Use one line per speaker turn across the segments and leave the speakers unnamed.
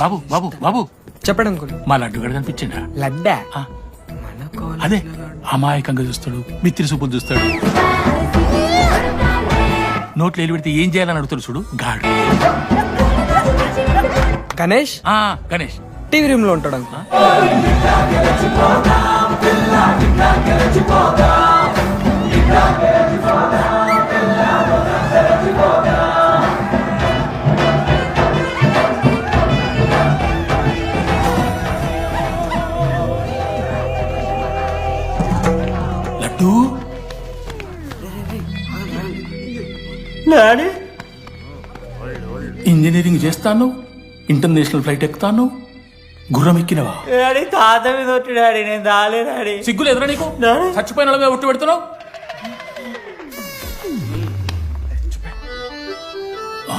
బాబు బాబు బాబు
చెప్పండి అంకుల్.
మా లడ్డు గడ కనిపించిందా?
లడ్డా
ఆ, అదే అమాయకంగా చూస్తాడు, మిత్రి సూపులు చూస్తాడు, నోట్లు ఎల్లు పెడితే ఏం చేయాలని అడుగుతాడు చూడు గాడు.
గణేష్
ఆ గణేష్
టీవీ రూమ్ లో ఉంటాడు అంకుల్.
లడ్డు
డాడీ
ఇంజనీరింగ్ చేస్తాను, ఇంటర్నేషనల్ ఫ్లైట్ ఎక్కుతాను, గుర్రం ఎక్కినవా?
డాడీ తాత మీద ఒట్టు డాడీ, నేను దాలే డాడీ.
సిగ్గులు ఎదురా నీకు?
డాడీ.
చచ్చిపోయిన వాళ్ళ మీద ఒట్టు పెడుతున్నావు. ఆ,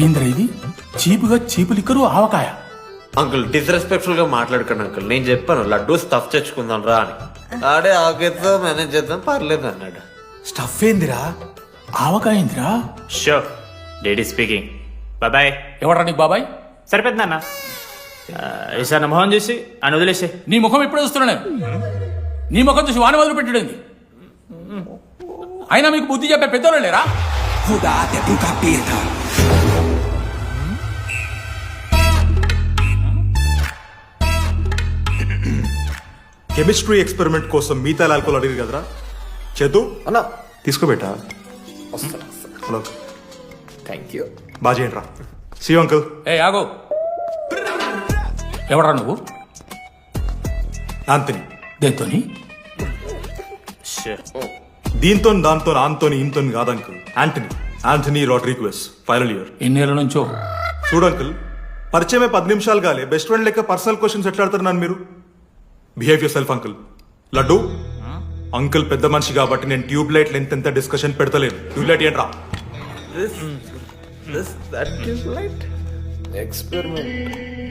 ఏంద్రా ఇది? చీపుగా చీపు లిక్కరు ఆవకాయ.
అంకుల్ డిస్రెస్పెక్ట్ఫుల్ గా మాట్లాడకండి అంకుల్. నేను చెప్పాను లడ్డూ స్టఫ్ తెచ్చుకుందాం రా అని. ఆడే ఆకేద్దో మేనేజ్ చేద్దాం పర్లేదు అన్నాడు.
స్టఫ్ ఏందిరా? ఆవకాయ ఏందిరా?
Show daddy speaking. బాబాయ్.
ఎవరా నీకు బాబాయ్?
సరిపోతుందా అన్న? ఈసారి నా మొహం చూసి అని వదిలేసే.
నీ ముఖం ఎప్పుడు చూస్తున్నా నేను? నీ ముఖం చూసి వాన వదిలి పెట్టడండి. అయినా మీకు బుద్ధి చెప్పే పెద్దోళ్ళు లేరా?
కెమిస్ట్రీ ఎక్స్పెరిమెంట్ కోసం మీథైల్ ఆల్కహాల్ అడిగారు కదరా చేతు
అన్నా
తీసుకోబెట్టా. Hello
thank you.
బాగా చేయండి రా. See uncle.
ఏ ఆగో, ఎవరా నువ్వు?
ఆంతని.
దేంతోని?
దీంతో దాంతో ఆంతోని ఇంతో కాదు uncle. Antony Rodrigues, final year.
ఎన్నేళ్ళ నుంచో?
చూడు అంకుల్, పరిచయమే 10 నిమిషాలు కాలే బెస్ట్ ఫ్రెండ్ లెక్క పర్సనల్ క్వశ్చన్స్ ఎట్లా ఆడతారు నన్ను మీరు? Behave yourself uncle. Laddu uncle పెద్ద మనిషి కాబట్టి నేను ట్యూబ్ లైట్ లెంత్ ఎంత డిస్కషన్ పెడతలేను. ట్యూబ్ లైట్ ఏంట్రా?
That is light. Experiment.